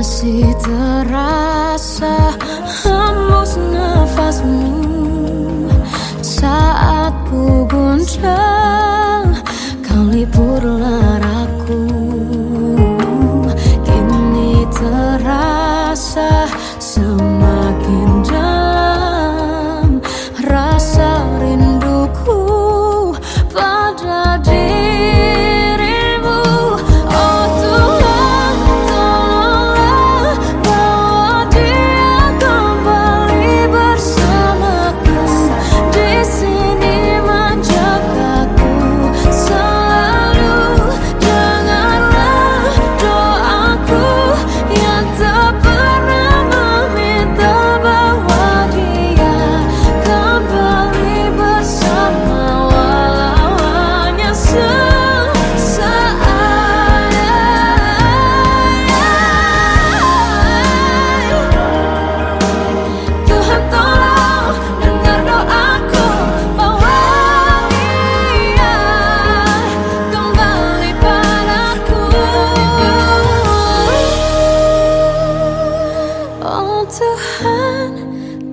masih terasa hembus nafasmu saat ku goncang, kau lipurlah raku. Kini terasa semakin dalam rasa rinduku pada dirimu. Oh Tuhan, tolonglah bawa dia kembali bersamaku. Di sini menjagaku selalu. Dengarlah doaku yang tak pernah meminta bawa dia kembali bersama, walau hanya sesaat. Tuhan tolong dengar doaku, bawa dia kembali padaku. Oh Tuhan,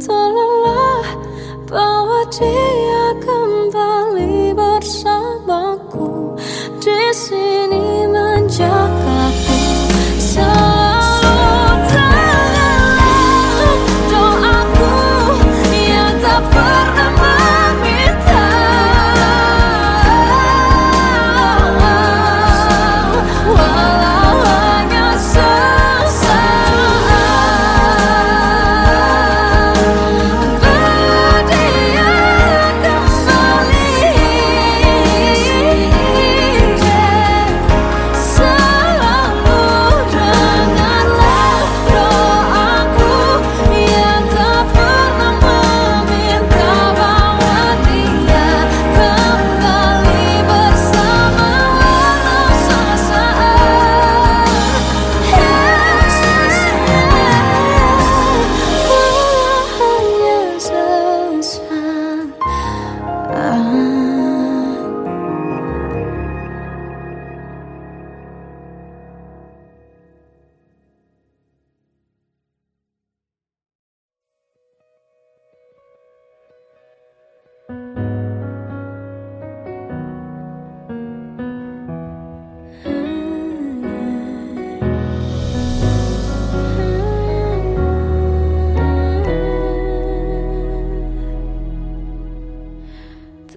tolonglah bawa dia kembali bersamaku. Di sini menjagaku selalu. Dengarlah doaku yang tak pernah meminta, walau hanya sesaat. Bawa dia kembali selalu. Dengarlah doaku yang tak pernah meminta, bawa dia kembali bersama, walau sesaat. Hanya sesaat.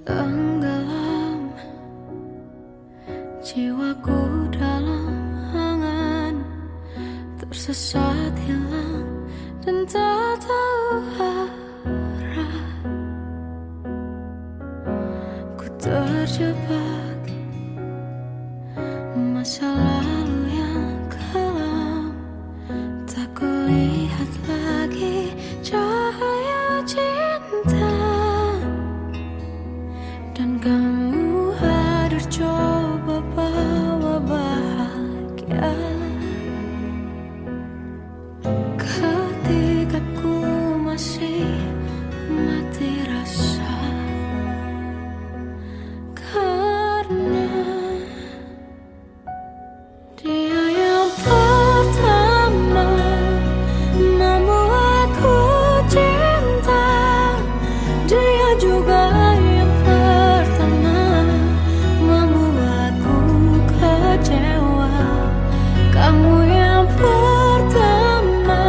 Tenggelam jiwaku dalam angan, tersesat hilang dan tak tahu arah. Ku terjebak masa lalu yang kelam, tak kulihat lagi cahaya cinta. Dan kamu hadir coba bawa bahagia. Ketika ku masih mati rasa, karena dia yang pertama membuatku cinta. Dia juga yang pertama membuatku kecewa. Kamu yang pertama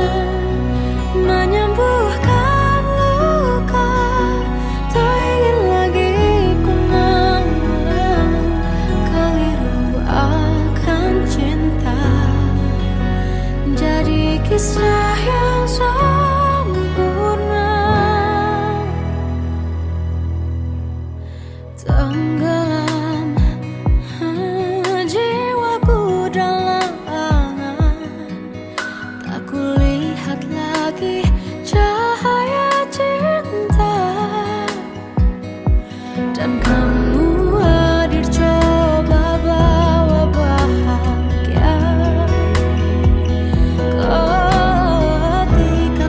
menyembuhkan luka. Tak ingin lagi ku mengulang keliru akan cinta. Jadi kisah yang sempurna. Tenggelam jiwaku dalam angan, tak kulihat lagi cahaya cinta. Dan kamu hadir coba bawa bahagia. Ketika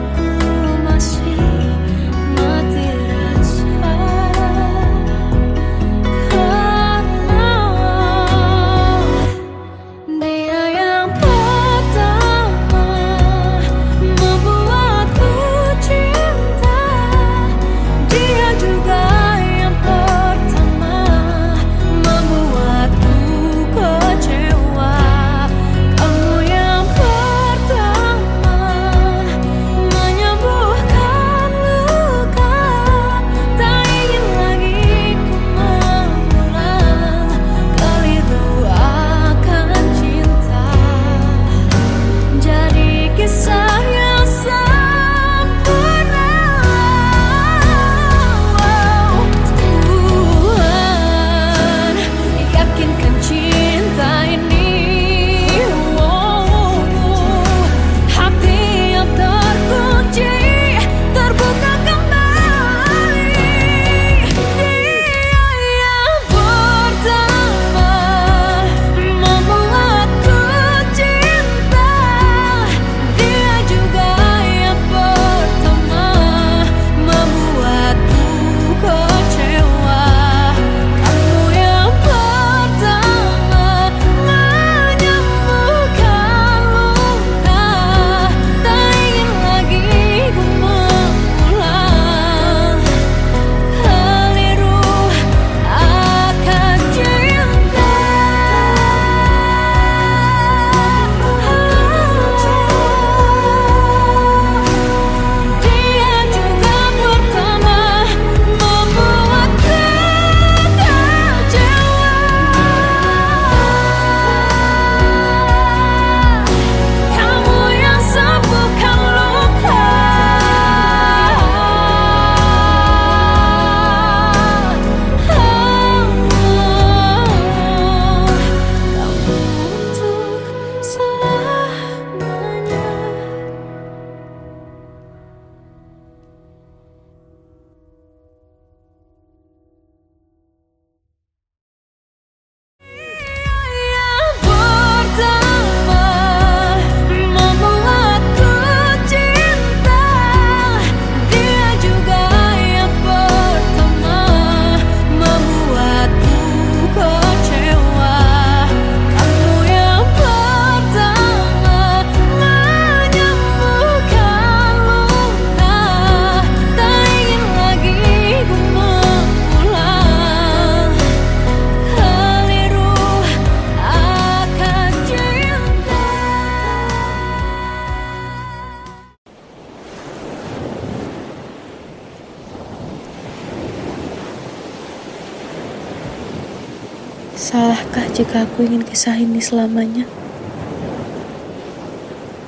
Salahkah jika aku ingin kisah ini selamanya?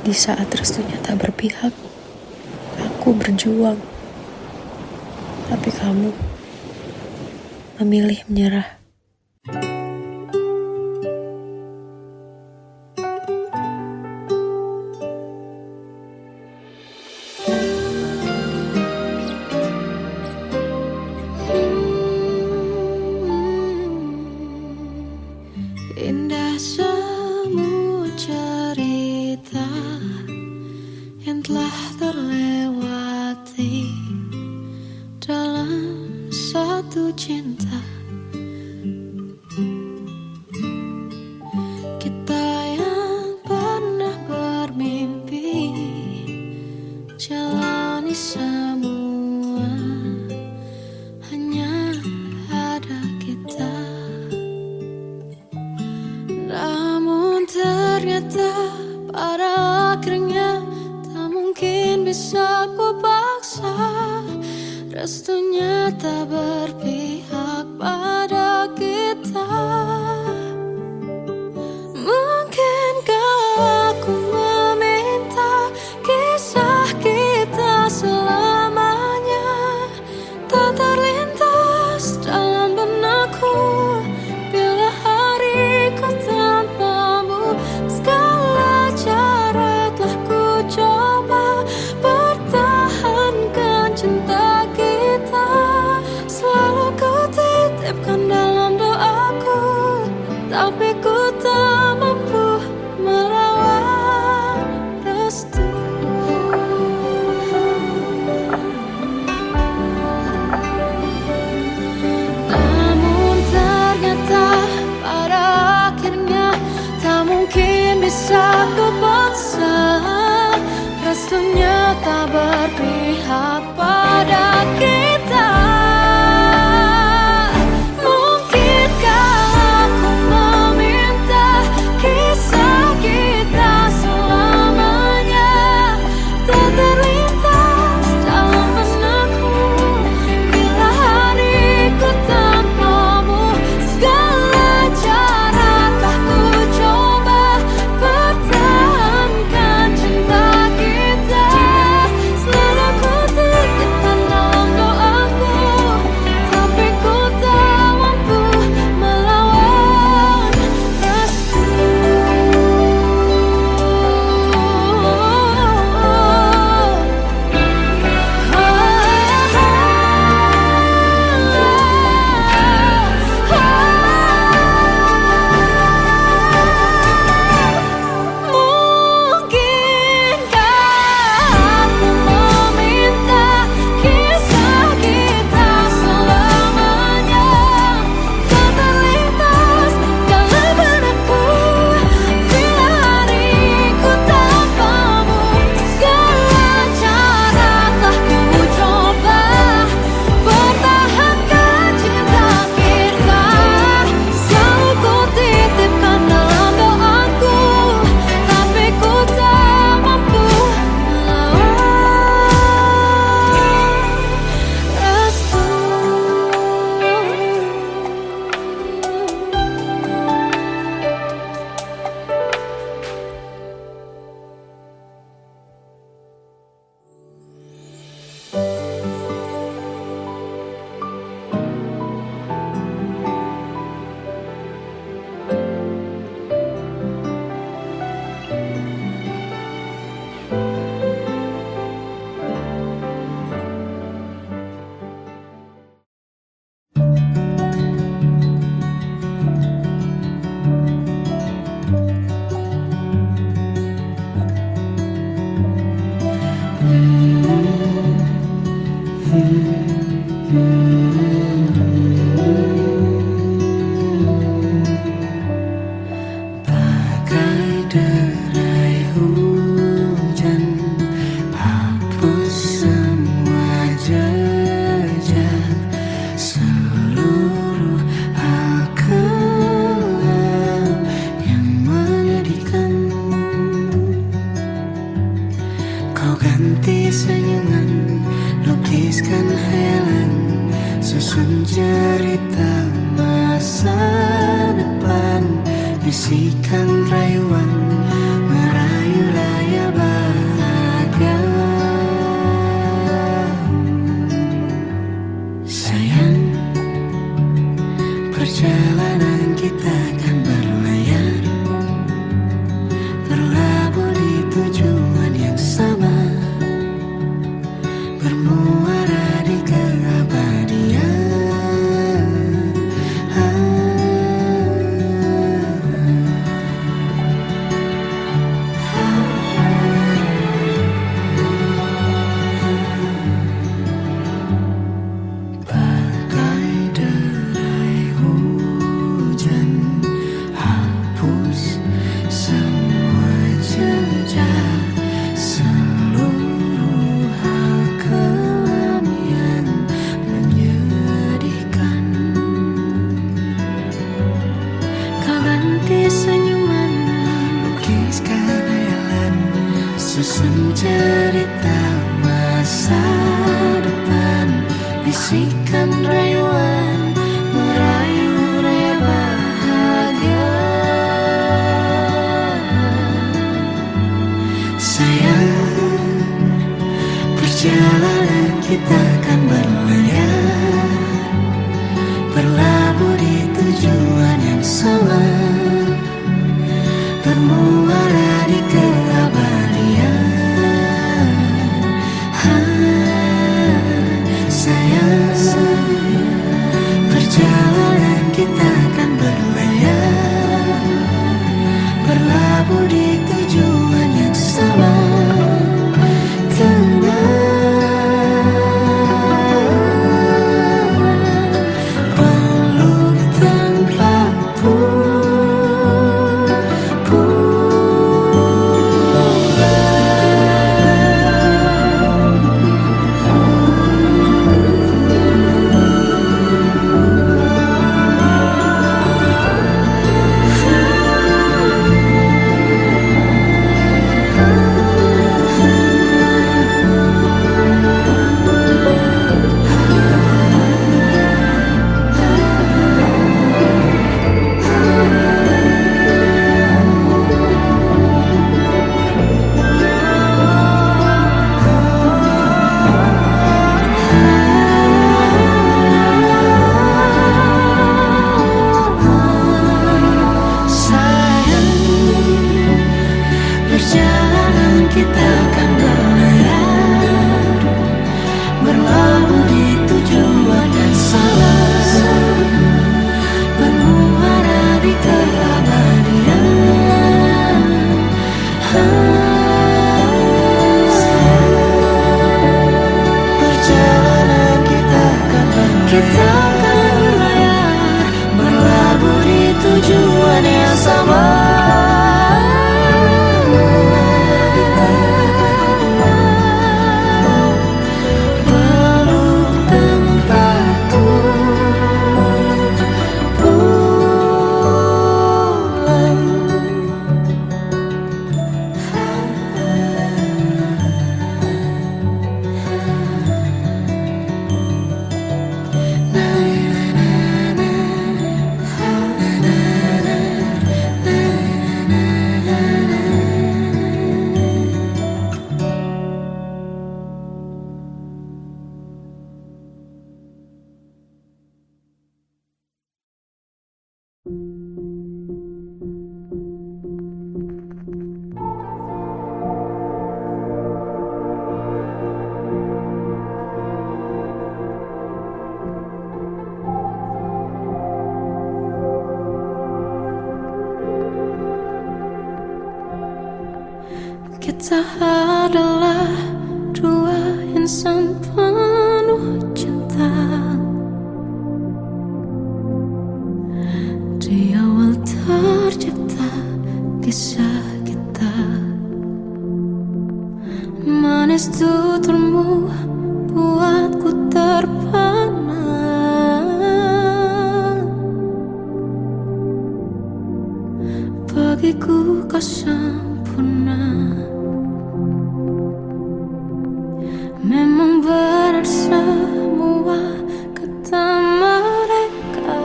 Di saat restunya tak berpihak, aku berjuang. Tapi kamu memilih menyerah. Indah semua cerita yang telah terlewati dalam satu cinta. Kita yang pernah bermimpi jalani semua, hanya ada kita. Namun ternyata pada akhirnya tak mungkin bisa ku paksa. Restunya tak berpihak pada kita. Mungkinkah aku meminta kisah kita selamanya tak terlintas dalam benakku bila hariku tanpamu. Segala cara telah ku coba pertahankan cinta kita. Selalu ku titipkan dalam doaku, tapi ku tak mampu melawan restu. Namun ternyata pada akhirnya tak mungkin bisa ku paksa. Restunya tak berpihak pada kita. Mungkinkah aku meminta kisah kita selamanya tak terlintas dalam benakku bila hariku tanpamu. Segala cara telah ku coba pertahankan cinta kita. Selalu ku titipkan dalam doaku, tapi ku tak mampu melawan restu. Mungkinkah aku meminta kisah kita selamanya tak terlintas dalam benakku bila hariku tanpamu. Segala cara telah ku coba pertahankan cinta kita. Selalu ku titipkan dalam doaku, tapi ku tak mampu melawan restu. Bagai derai hujan, hapus semua jejak seluruh hal kelam yang menyedihkan. Kau ganti senyuman, lukiskan hayalan, susun cerita masa depan. Bisikan rayuan merayu raya bahagia. Sayang, perjalanan kita akan berlayar, berlabuh di tujuan yang sama, bermuara di keabadian. Bagai derai hujan, hapus semua jejak, seluruh hal kelam yang menyedihkan. Kau ganti senyuman, lukiskan hayalan, susun cerita masa depan. Bisikan rayuan merayu raya bahagia. Sayang, perjalanan kita akan berlayar, berlabuh di tujuan yang sama, bermuara di keabadian. Sayang, perjalanan kita akan berlayar, berlabuh di tujuan yang sama. Peluk tanpa perjalanan kita akan berlayar, berlabuh di tujuan yang sama, bermuara di keabadian. Perjalanan kita akan berlayar, berlabuh di tujuan yang sama. Kita adalah dua insan penuh cinta. Di awal tercipta kisah kita, manis tuturmu buatku terpana. Bagiku kau sempurna, memang benar semua kata mereka.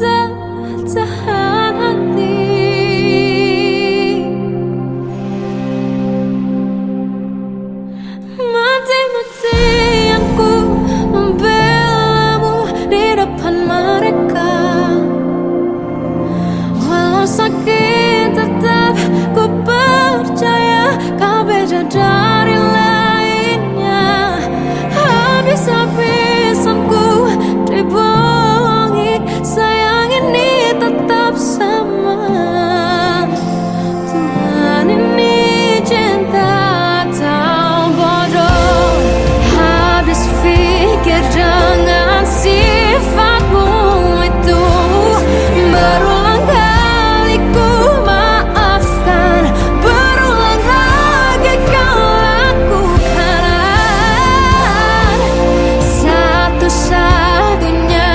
tertahan hati. Mati-matian ku membelamu di depan mereka. Walau sakit tetap ku percaya kau beda dari lainnya. Habis-habisan ku dibohongi, sayang ini tetap sama. Tuhan ini cinta atau bodoh. Habis pikir dengan sifatmu itu, berulang kali ku maafkan, berulang lagi kau lakukan. Satu-satunya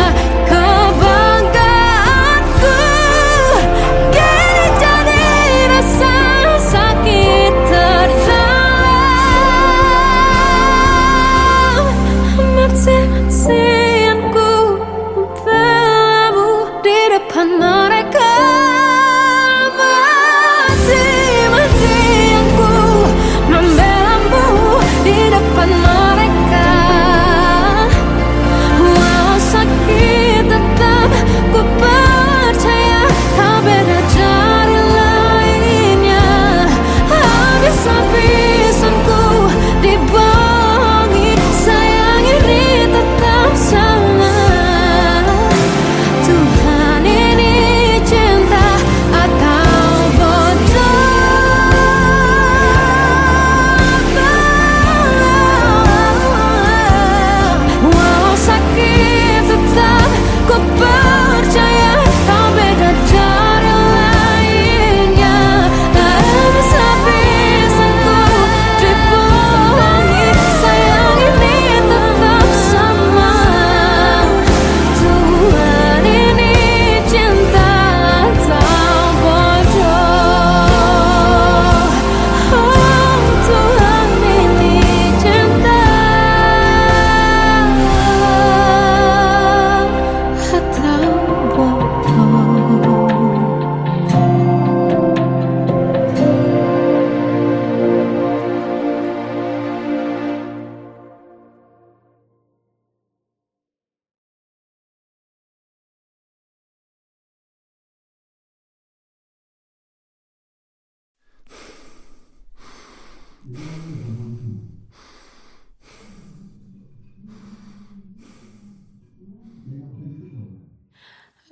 kebanggaanku kini jadi rasa sakit terdalam. Mati-matian ku membelamu di depan mereka. Mati-matian ku membelamu di depan mereka. Walau sakit tetap ku percaya kau beda dari lainnya. Habis-habisan ku dibohongi, sayang ini tetap sama. Tuhan ini cinta atau bodoh. Walau sakit tetap ku percaya kau beda dari lainnya. Habis-habisan ku dibohongi, sayang ini tetap sama. Tuhan ini cinta atau bodoh. Oh, Tuhan ini cinta atau bodoh.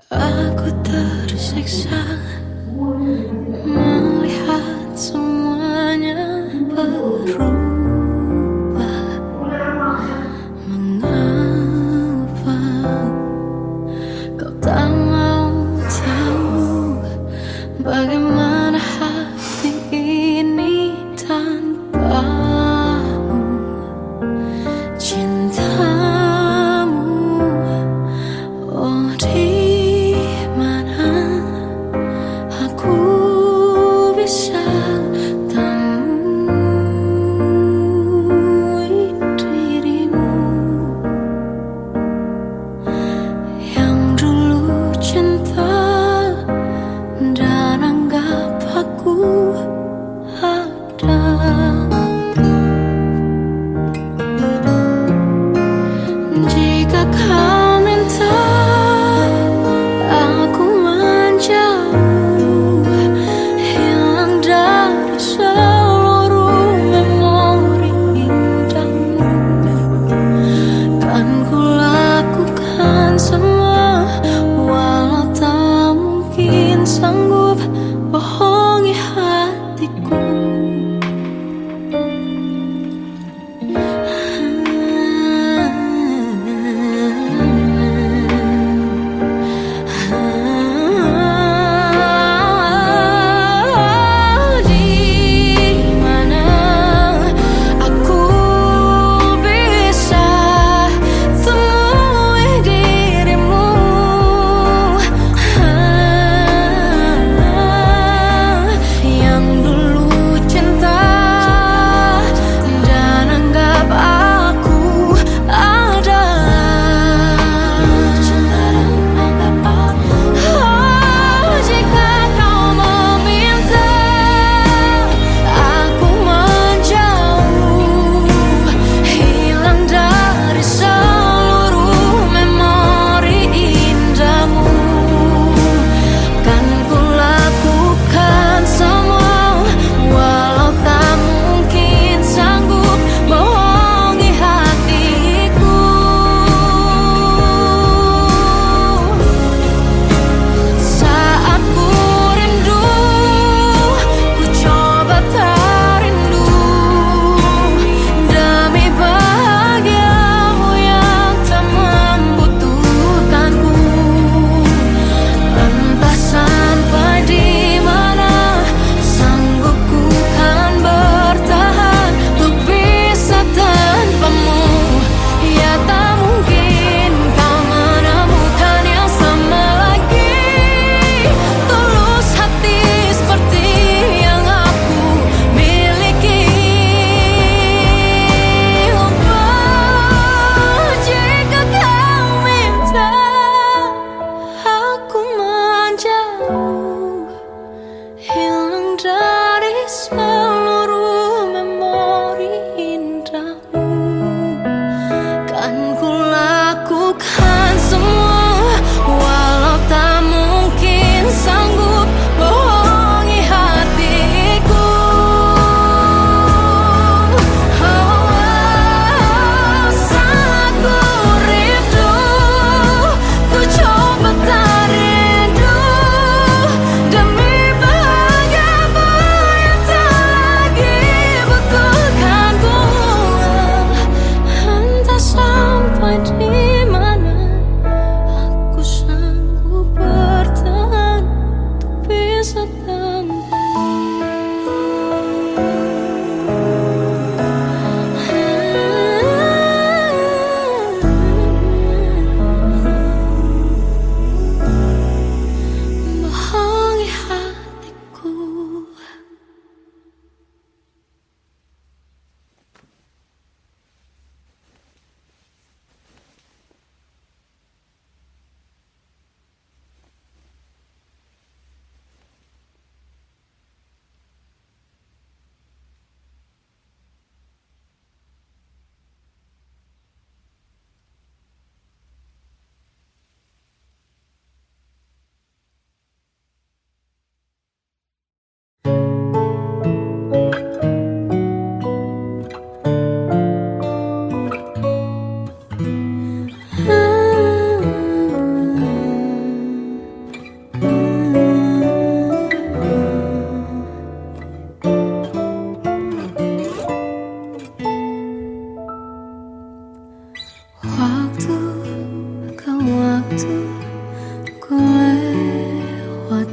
Aku tersiksa melihat semuanya berubah. Mengapa kau tak mau tahu bagaimana hati ini tanpamu? Cintamu, oh di mana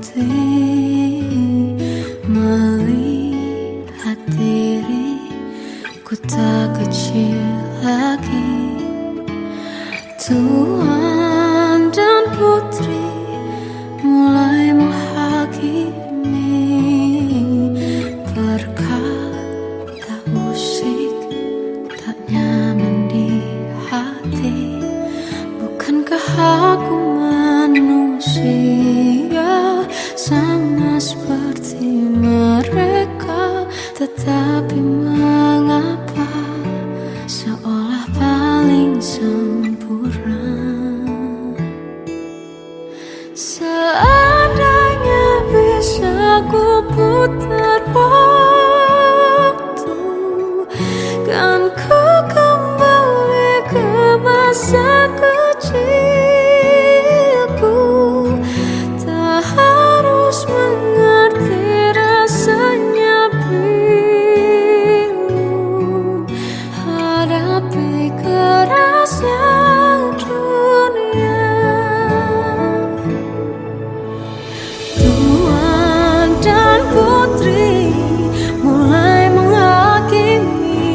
putih melihat diriku tak kecil lagi. Tuan dan putri mulai menghakimi berkata musik tak nyaman di hati. Bukankah aku manusia sama seperti mereka, tetapi mengapa seolah paling sempurna? Seandainya bisa ku putar waktu, kan ku kembali ke masa kecilku. Tak harus mengerti rasanya bingung hadapi kerasnya dunia. Tuan dan putri mulai menghakimi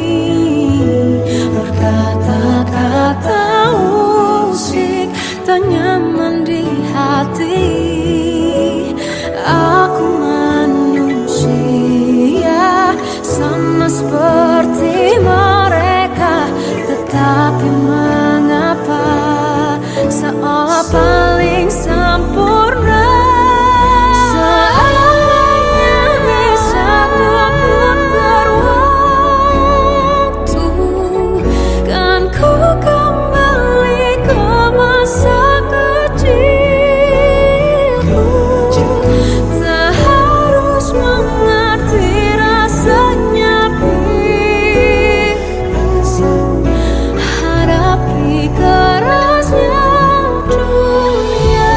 berkata-kata musik tak nyaman di hati. Aku manusia sama seperti mereka, tetapi mengapa seolah paling sempurna? Seandainya bisa ku putar waktu, kan ku kembali ke masa kecilku. Tak harus mengerti rasanya bingung hadapi kerasnya dunia.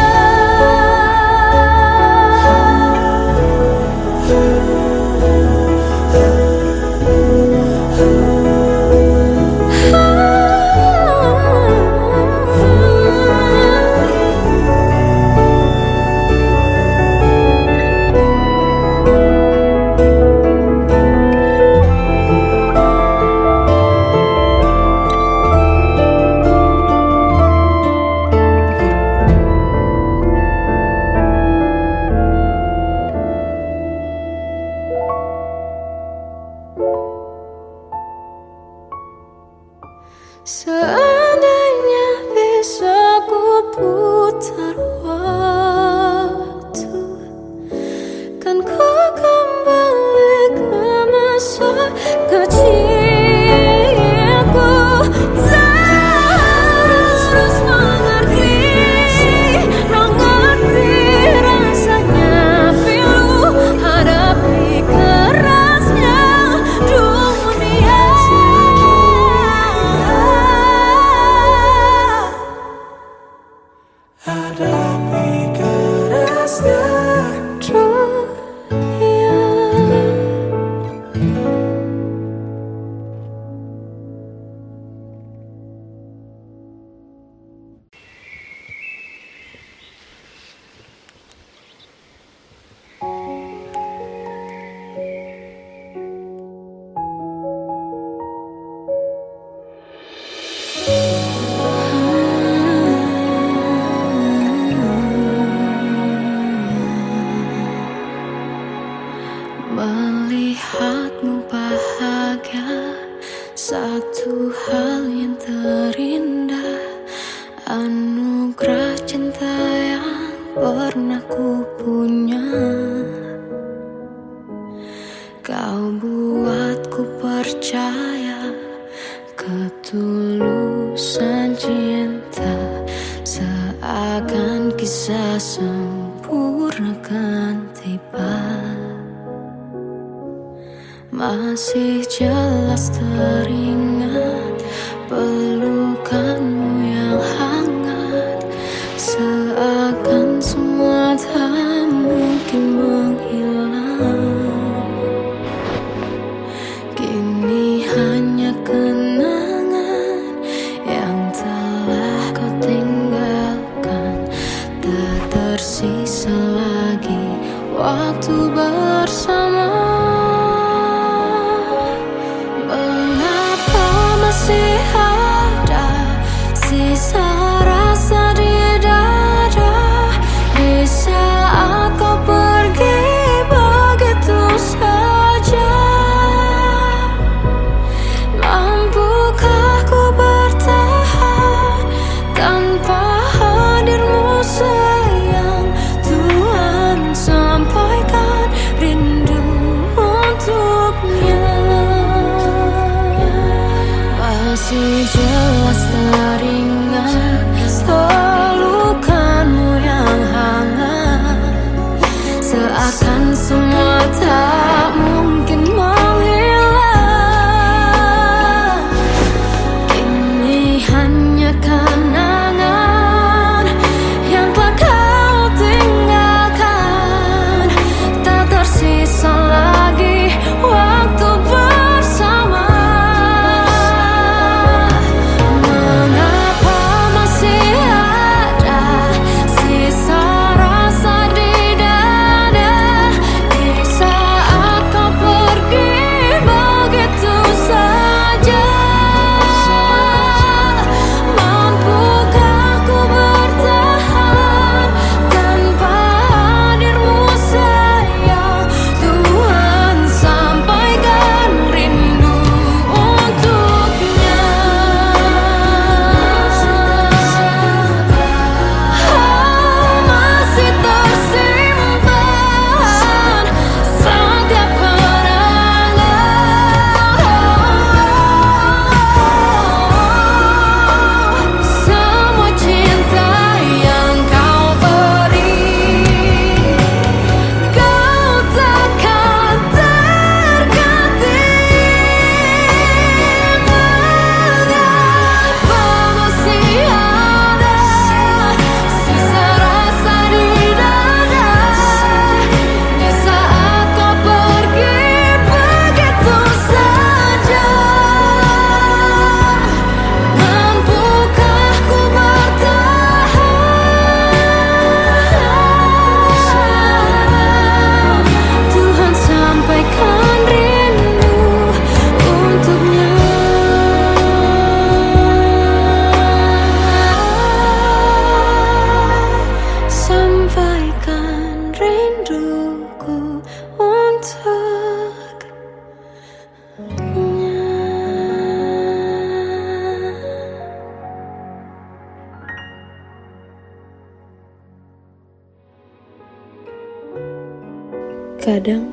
Seandainya bisa ku putar waktu, kan ku kembali ke masa kecilku. Tak harus mengerti rasanya pilu hadapi kerasnya dunia. Hadapi kerasnya dunia. Melihatmu bahagia, satu hal yang terindah, anugerah cinta yang pernah ku punya. Kau buatku percaya ketulusan cinta, seakan kisah sempurna kan tiba. Masih jelas teringat pelukanmu yang hangat, seakan semua tak mungkin menghilang. Kini hanya kenangan yang telah kau tinggalkan, tak tersisa lagi waktu bersama. Mengapa masih ada sisa rasa di dada di saat kau pergi begitu saja? Mampukah ku bertahan tanpa hadirmu sayang? Tuhan, sampaikan rindu untuknya. Masih jelas teringat pelukanmu yang hangat, seakan semua tak mungkin menghilang. Kini hanya kenangan yang telah kau tinggalkan, tak tersisa lagi waktu bersama. Mengapa masih ada sisa rasa di dada di saat kau pergi begitu saja? Mampukah ku bertahan tanpa hadirmu sayang? Tuhan, sampaikan rindu untuknya. Masih tersimpan setiap kenangan, semua cinta yang kau beri. Kau takkan terganti. Mengapa masih ada sisa rasa di dada di saat kau pergi begitu saja? Mampukah ku bertahan? Tuhan, sampaikan rindu untuknya. Sampaikan rinduku untuknya. Kadang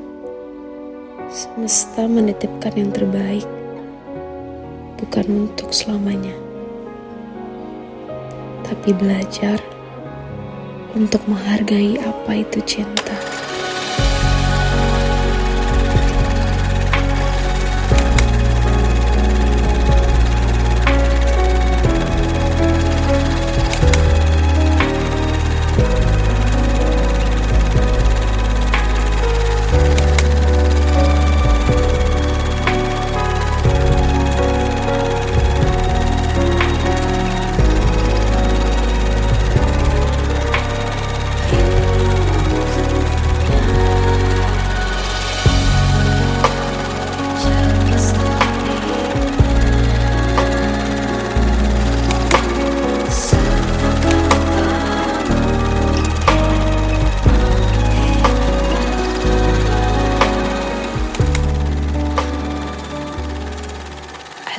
semesta menitipkan yang terbaik, bukan untuk selamanya, tapi belajar untuk menghargai apa itu cinta.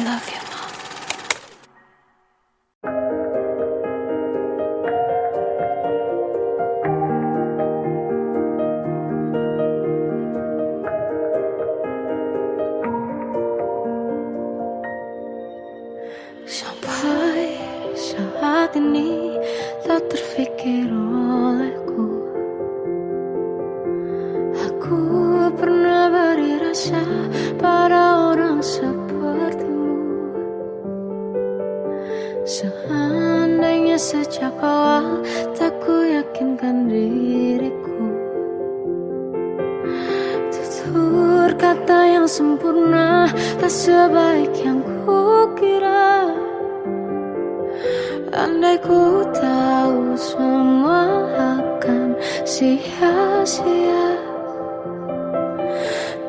I love you, Mom. Sampai saat ini tak terfikir olehku, aku pernah beri rasa pada orang sepertimu. Seandainya sejak awal tak ku yakinkan diriku, tutur kata yang sempurna tak sebaik yang ku kira. Andai ku tahu semua akan sia-sia,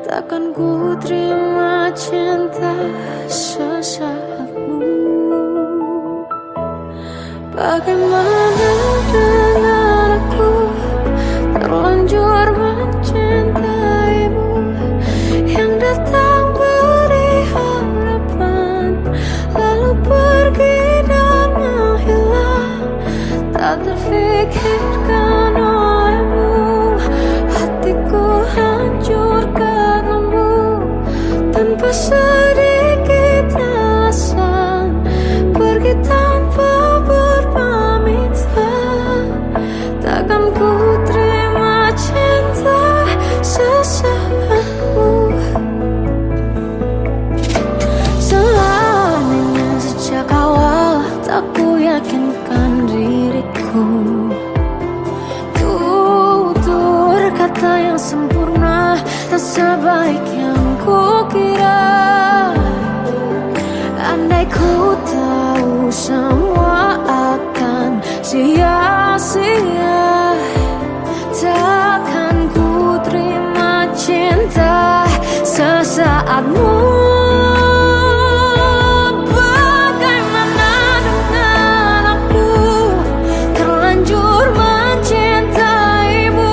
takkan ku terima cinta sesaatmu. Bagaimana dengan aku, terlanjur mencintaimu, yang datang beri harapan, lalu pergi dan menghilang. Tak terfikirkan olehmu, hatiku hancur karenamu, tanpa sedikit alasan, pergi tanpa berpamitan. Takkan ku terima cinta sesaatmu. Selamanya sejak awal tak ku yakinkan diriku, tutur kata yang sempurna tak sebaik yang ku kira. Andai ku tahu semua akan sia-sia, takkan ku terima cinta sesaatmu. Bagaimana dengan aku, terlanjur mencintaimu,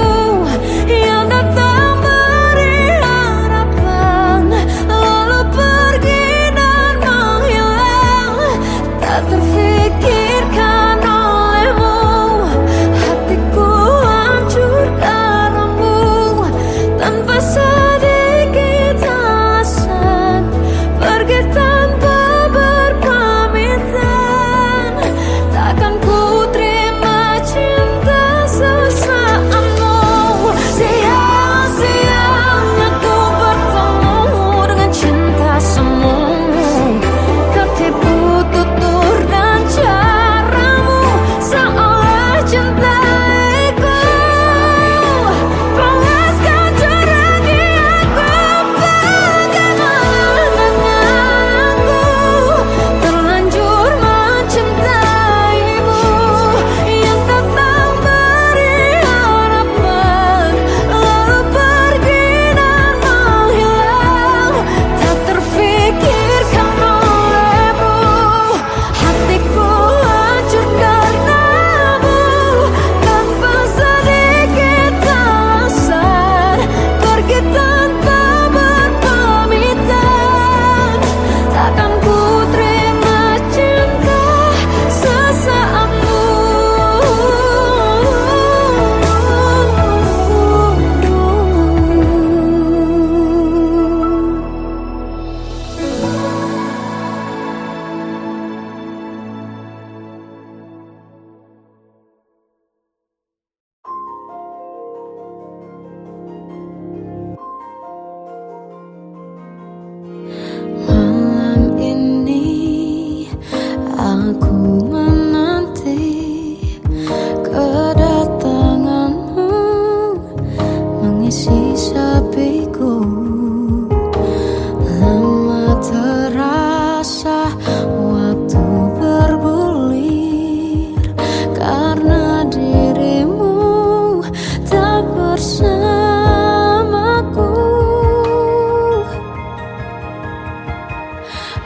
yang datang beri harapan, lalu pergi dan menghilang. Tak terfikirkan olehmu, hatiku hancur karenamu, tanpa sedikit alasan, pergi tanpa berpamitan. Takkan ku terima cinta sesaatmu. Sia-sianya ku bertemu dengan cinta semu, tertipu tutur dan caramu, seolah cintaiku panaskan cura di aku. Bagaimana dengan aku, terlanjur mencintaimu, yang datang beri harapan, lalu pergi dan menghilang. Tak terfikirkan olehmu, hatiku hancur karenamu, tanpa sedikit alasan, pergi tanpa berpamitan. Takkan ku terima cinta sesaatmu. Malam ini aku menanti kedatanganmu, mengisi sepiku. Lama terasa waktu bergulir, karena dirimu tak bersamaku.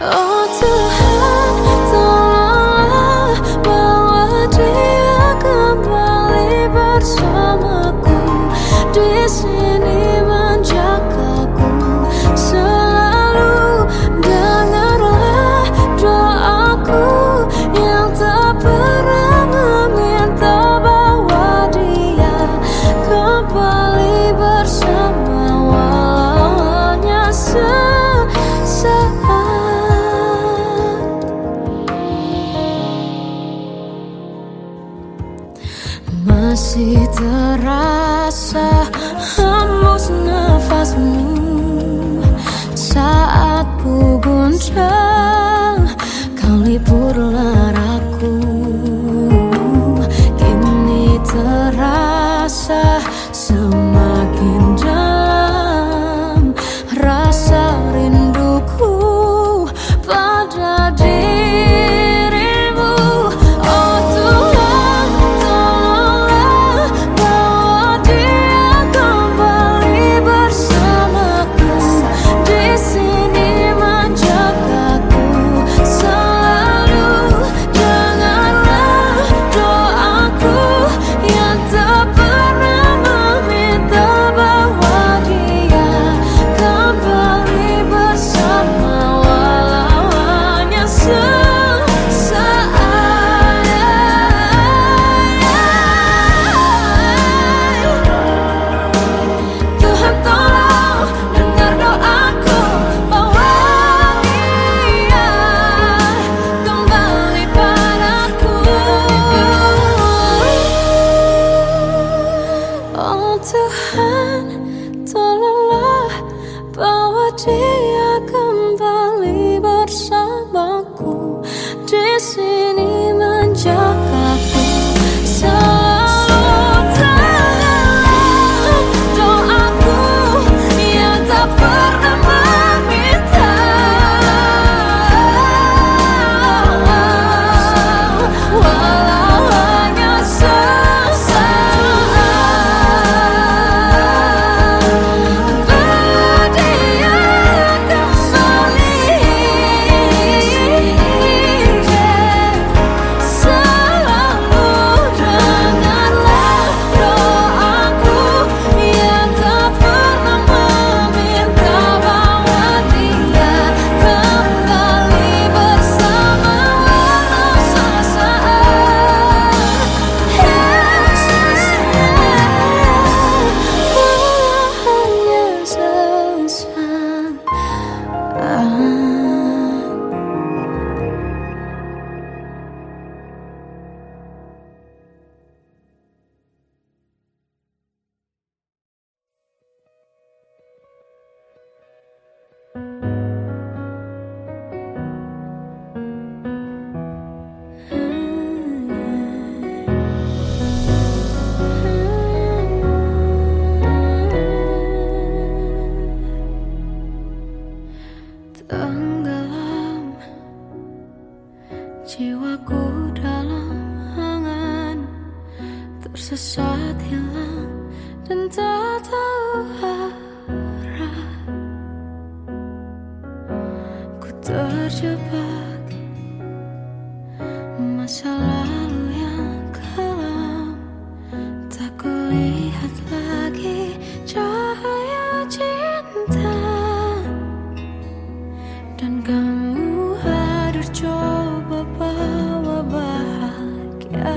Oh Tuhan, tolonglah bawa dia kembali bersamaku, di sini menjagaku selalu. Dengarlah doaku yang tak pernah meminta, bawa dia kembali bersama, walau hanya sesaat. Masih terasa hembus nafasmu saat ku guncang, kau liburlah aku. Kini terasa semakin dalam rasa rinduku pada dirimu. Oh Oh Tuhan, tolonglah bawa dia kembali bersamaku di sini menjagaku. Selalu dengarlah doaku yang tak pernah meminta, walau hanya sesaat. Bawa dia kembali, selalu dengarlah doaku yang tak pernah meminta. Bawa dia kembali bersama walau sesaat. Walau hanya sesaat. Tenggelam jiwaku dalam angan, tersesat hilang dan tak tahu arah. Ku terjebak masa lalu yang kelam, tak kulihat lagi cahaya cinta. Dan kamu hadir coba bawa bahagia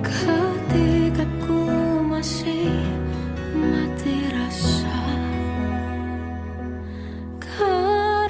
ketika ku masih mati rasa. Kau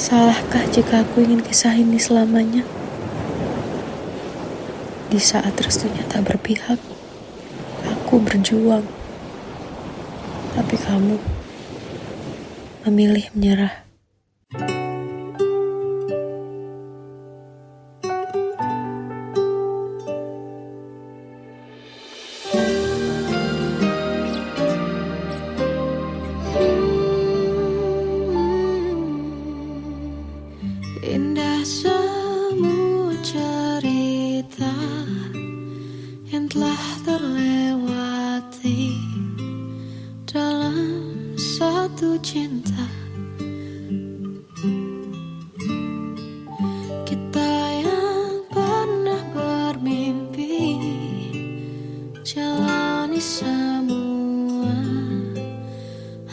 Salahkah jika aku ingin kisah ini selamanya? Di saat restunya tak berpihak, aku berjuang. Tapi kamu memilih menyerah. Indah semua cerita yang telah terlewati dalam satu cinta. Kita yang pernah bermimpi jalani semua,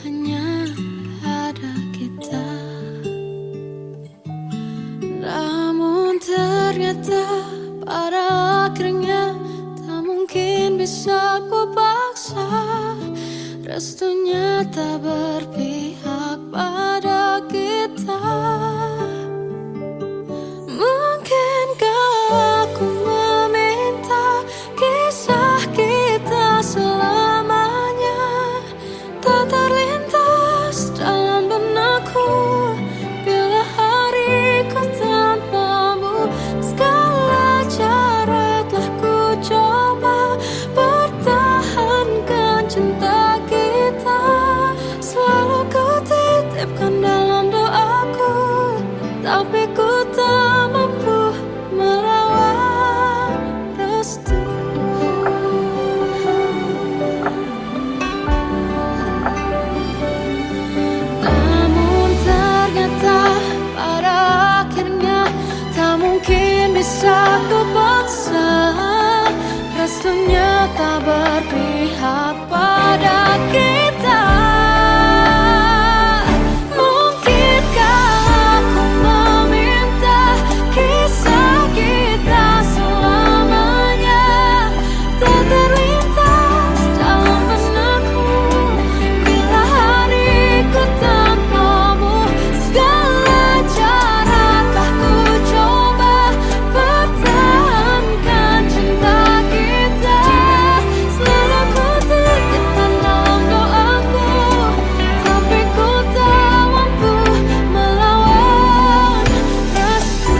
hanya ada kita. Namun ternyata pada akhirnya tak mungkin bisa ku paksa. Restunya tak berpihak pada kita. Mungkinkah aku meminta kisah kita selamanya tak terlintas dalam benakku bila hariku tanpamu. Segala cara telah ku coba pertahankan cinta kita. Selalu ku titipkan dalam doaku, tapi ku tak mampu melawan restu. Namun ternyata pada akhirnya tak mungkin bisa ku paksa. Restunya tak berpihak pada kita. Mungkinkah aku meminta kisah kita selamanya tak terlintas dalam benakku bila hariku tanpamu. Segala cara telah ku coba pertahankan cinta kita. Selalu ku titipkan dalam doaku, tapi ku tak mampu melawan restu.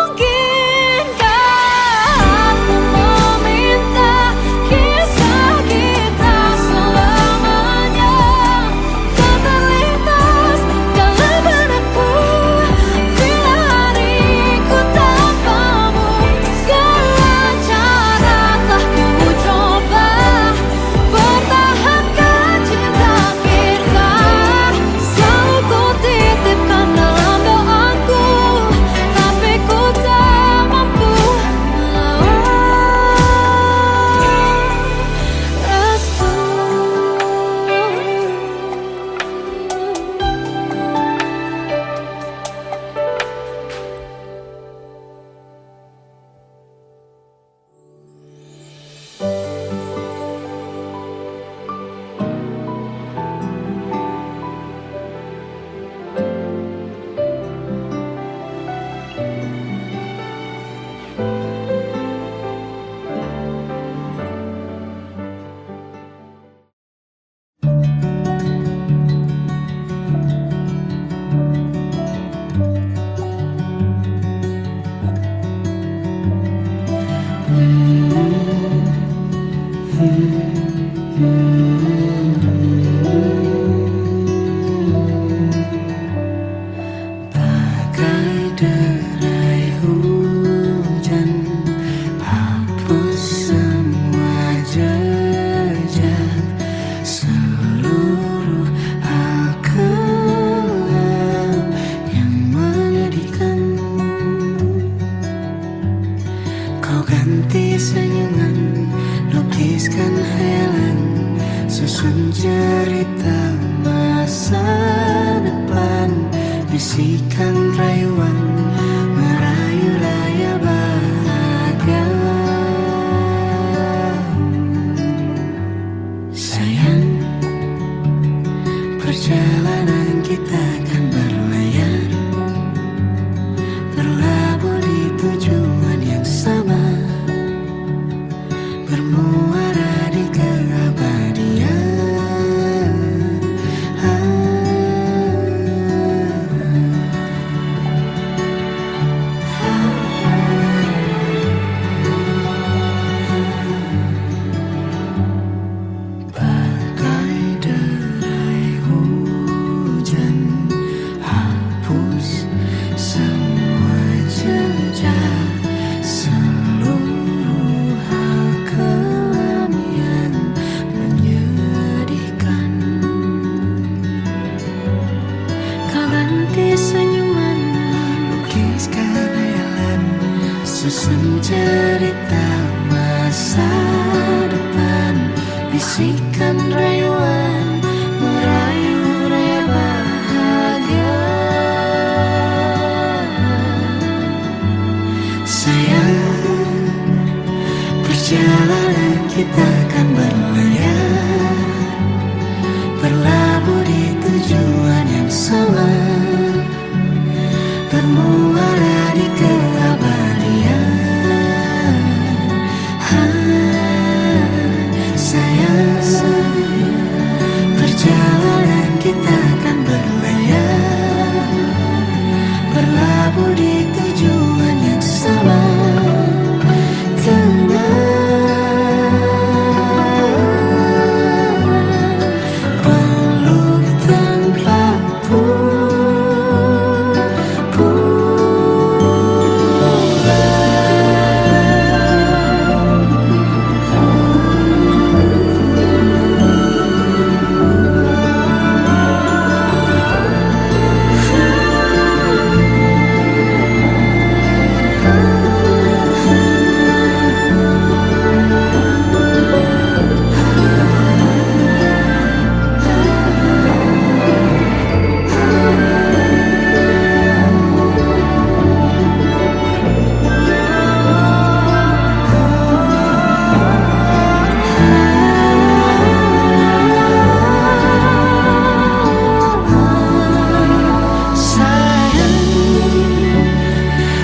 Mungkinkah aku meminta kisah kita selamanya tak terlintas dalam benakku bila hariku tanpamu. Segala cara telah ku coba pertahankan cinta kita. Selalu ku titipkan dalam doaku, tapi ku tak mampu melawan restu. Bagai derai hujan, hapus semua jejak seluruh hal kelam yang menyedihkan. Kau ganti senyuman, lukiskan hayalan, susun cerita masa depan. bisikan rayuan merayu raya bahagia. Sayang, perjalanan kita kan berlayar, berlabuh di tujuan yang sama, bermuara di keabadian. Bagai derai hujan, hapus semua jejak, seluruh hal kelam yang menyedihkan. Kau ganti senyuman, lukiskan hayalan, susun cerita masa depan, bisikan rayuan merayu raya bahagia. Sayang, perjalanan kita kan berlayar, berlabuh di tujuan yang sama, bermuara di keabadian. Sayang, perjalanan kita kan berlayar, berlabuh di tujuan yang sama. Peluk tanpa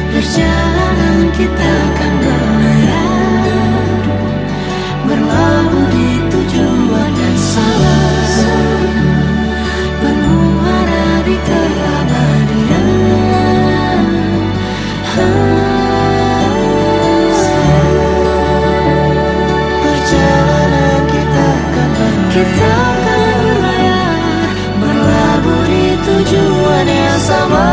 perjalanan kita kan berlayar, berlabuh di tujuan yang sama, bermuara di keabadian. Perjalanan kita kan berlayar, berlabuh di tujuan yang sama.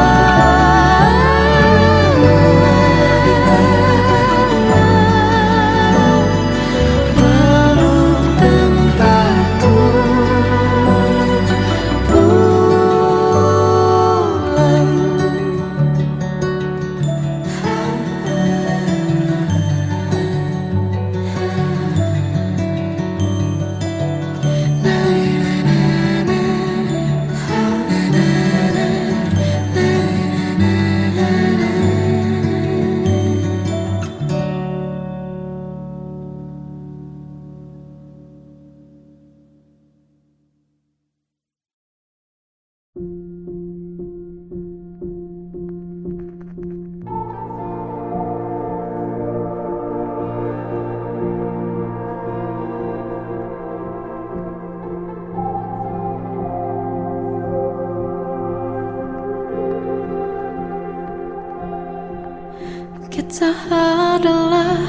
Kita adalah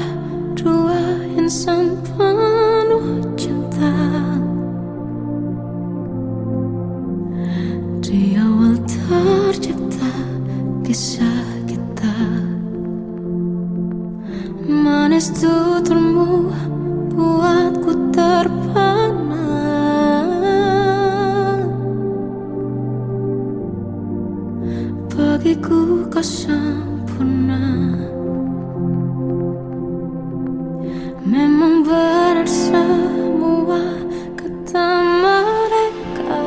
dua insan penuh cinta. Di awal tercipta kisah kita, manis tuturmu buatku terpana. Bagiku kau sempurna, memang berat semua kata mereka.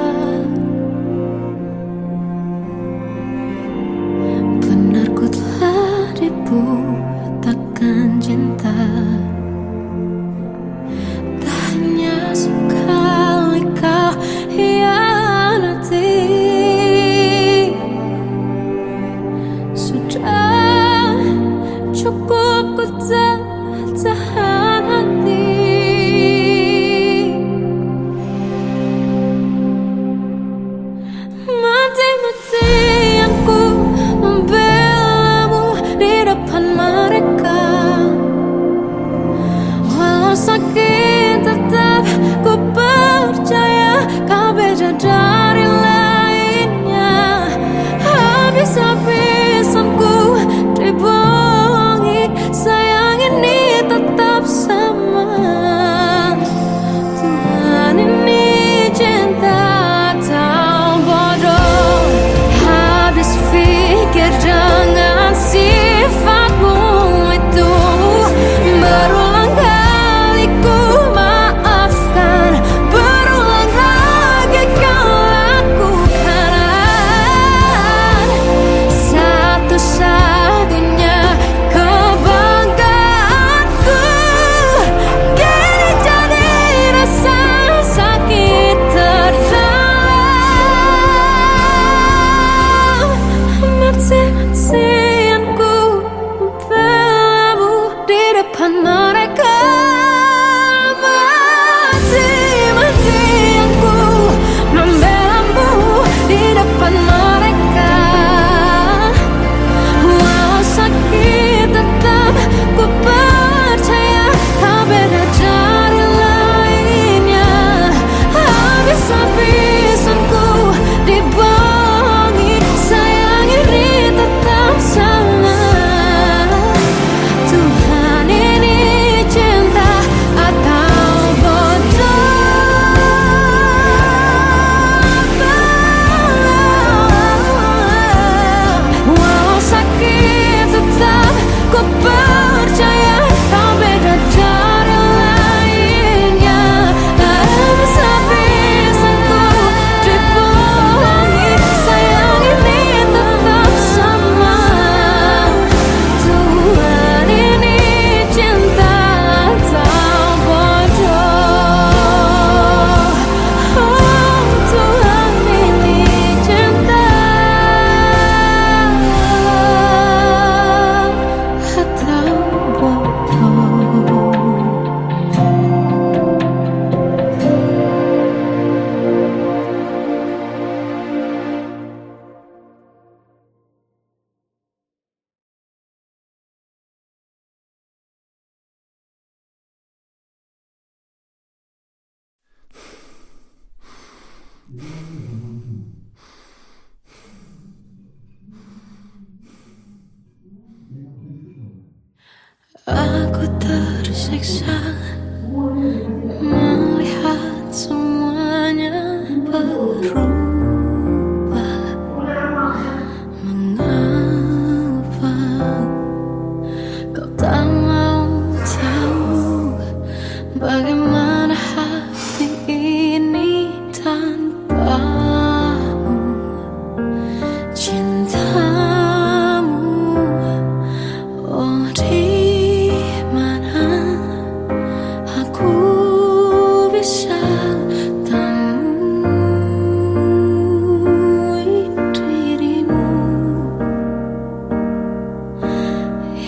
Aku tersiksa melihat semuanya berubah. Mengapa kau tak mau tahu bagaimana hati ini tanpamu? Cintamu, oh di mana aku bisa temui dirimu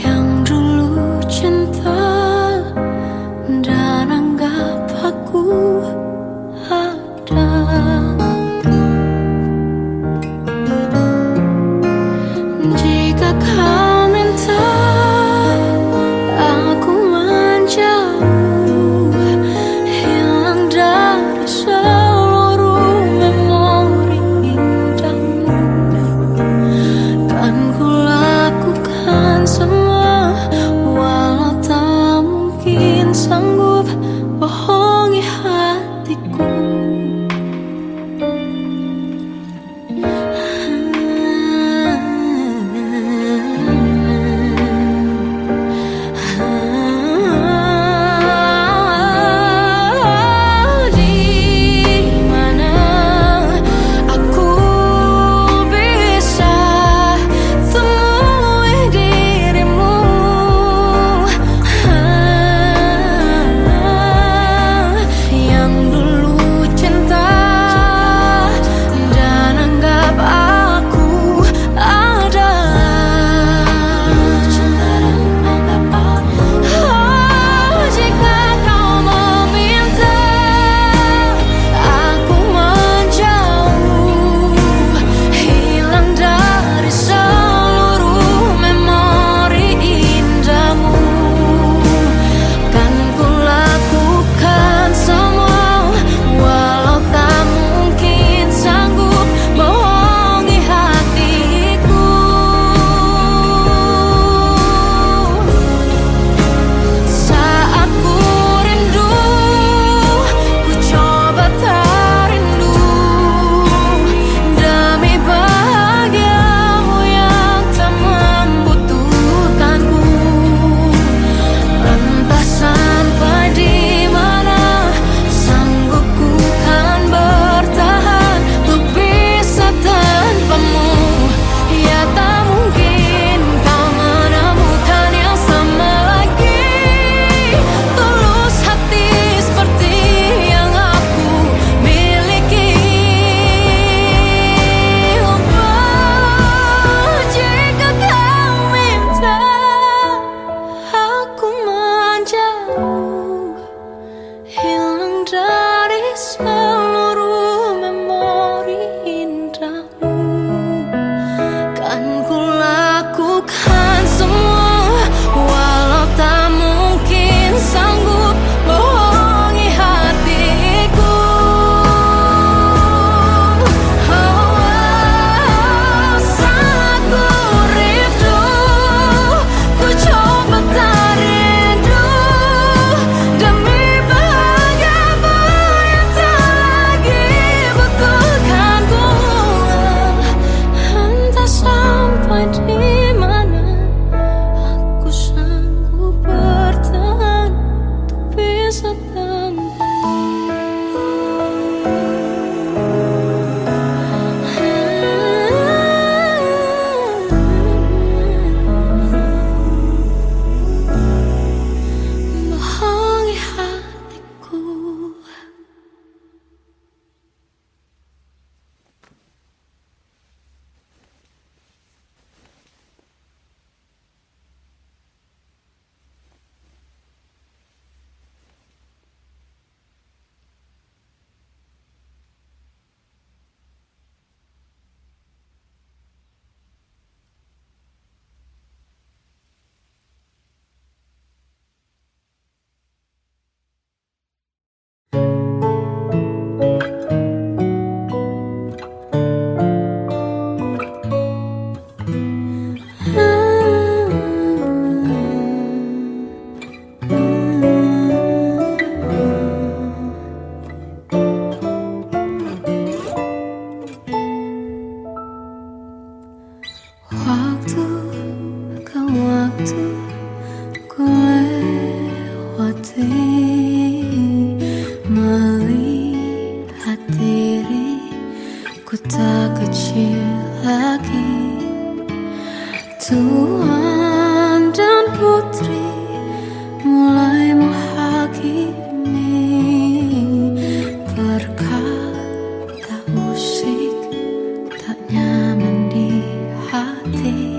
yang dulu cinta dan anggap aku ada. Jika kau minta aku menjauh, hilang dari seluruh memori indahmu, kan ku lakukan semua, walau tak mungkin sanggup bohongi hatiku. melihat diriku tak kecil lagi. Tuan dan putri mulai menghakimi berkata usik tak nyaman di hati.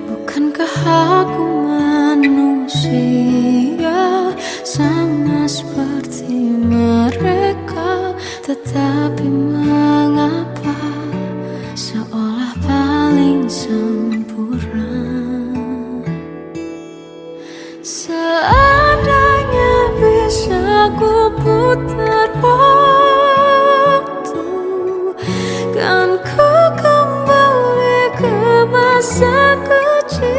Bukankah aku manusia sama seperti mereka, tetapi mengapa seolah paling sempurna? Seandainya bisa ku putar waktu, kan ku kembali ke masa kecilku.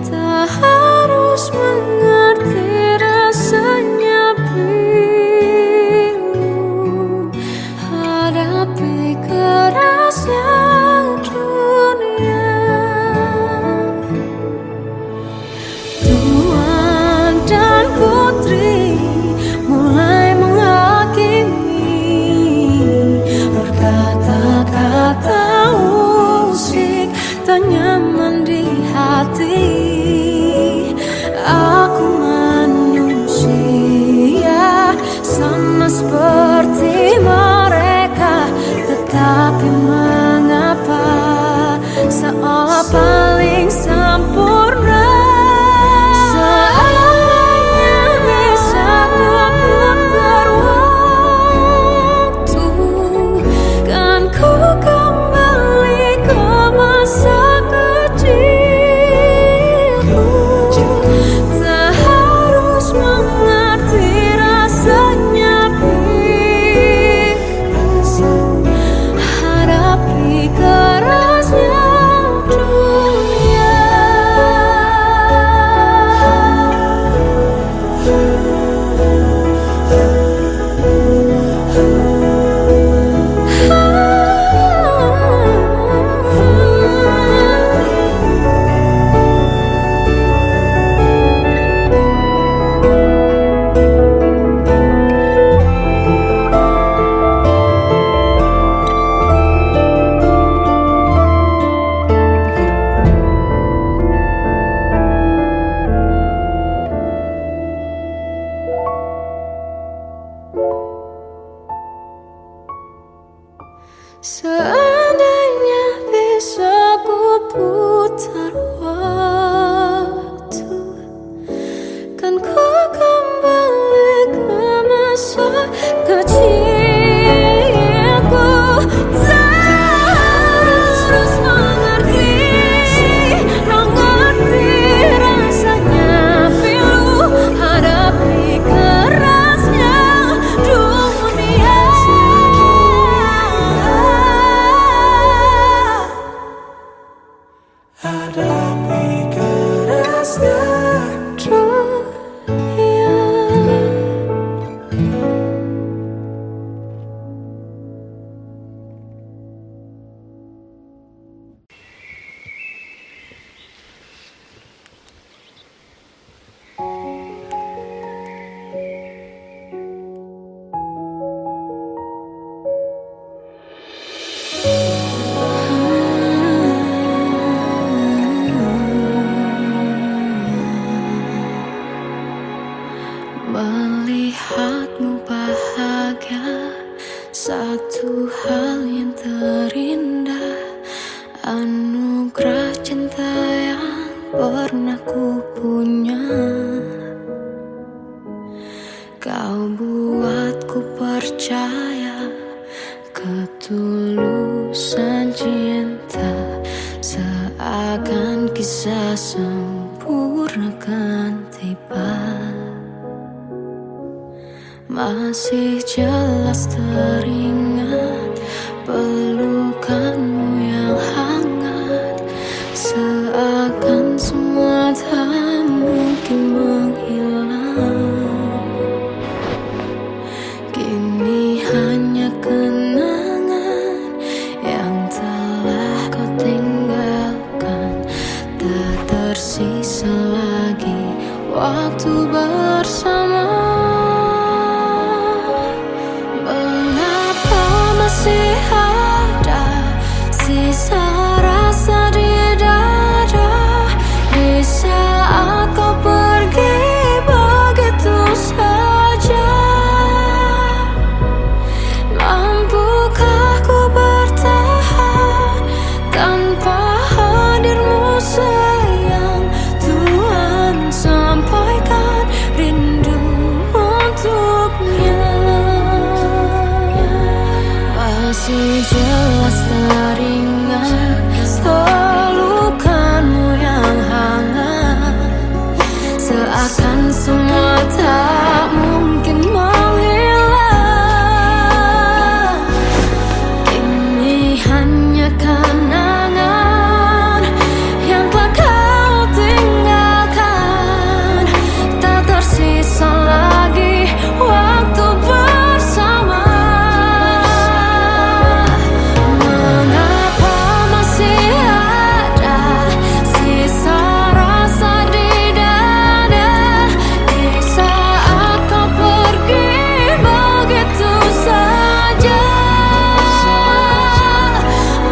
Tak harus mengerti rasanya bingung hadapi kerasnya dunia. Tuan dan putri mulai menghakimi berkata-kata usik tak nyaman di hati. Aku manusia sama seperti mereka, tetapi mengapa seolah paling sempurna? Seandainya bisa ku putar waktu, kan ku kembali ke masa kecilku. Tak harus mengerti rasanya bingung hadapi kerasnya dunia. Seandainya bisa ku putar waktu, kan ku kembali ke masa kecilku. Tak harus mengerti rasanya pilu hadapi kerasnya dunia. Hadapi kerasnya dunia. Melihatmu bahagia, satu hal yang terindah, anugerah cinta yang pernah ku punya. Kau buatku percaya ketulusan cinta, seakan kisah sempurna kan tiba. Masih jelas teringat pelukanmu yang hangat, seakan semua tak mungkin menghilang. Kini hanya kenangan yang telah kau tinggalkan, tak tersisa lagi waktu bersama. Mengapa masih ada sisa rasa di dada di saat kau pergi begitu saja? Mampukah ku bertahan tanpa hadirmu sayang? Tuhan, sampaikan rindu untuknya. Masih jelas teringat pelukanmu yang hangat, seakan semua tak mungkin menghilang. Kini hanya kenangan yang telah kau tinggalkan, tak tersisa lagi waktu bersama. Mengapa masih ada sisa rasa di dada di saat kau pergi begitu saja?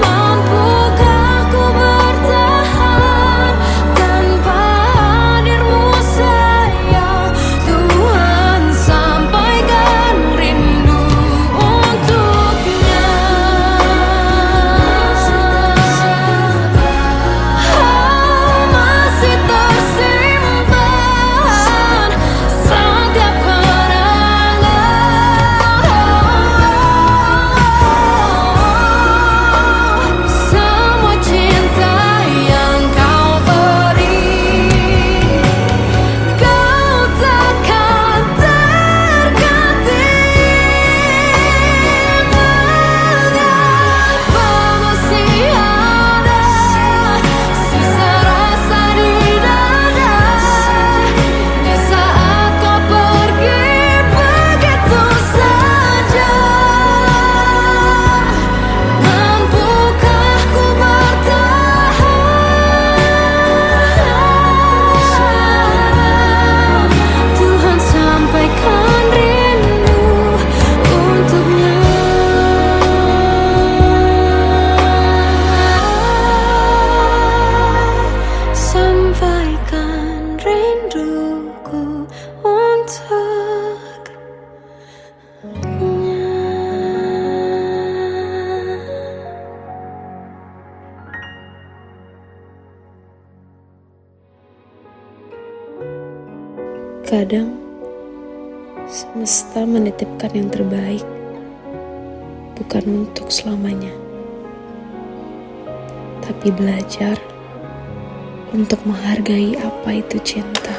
Mampukah ku bertahan tanpa hadirmu sayang? Tuhan, sampaikan rindu untuknya. Masih tersimpan setiap kenangan, semua cinta yang kau beri. Kau takkan terganti. Mengapa masih ada sisa rasa di dada di saat kau pergi begitu saja? Mampukah ku bertahan? Tuhan, sampaikan rindu untuknya. Sampaikan rinduku untuknya. Kadang semesta menitipkan yang terbaik, bukan untuk selamanya, tapi belajar untuk menghargai apa itu cinta.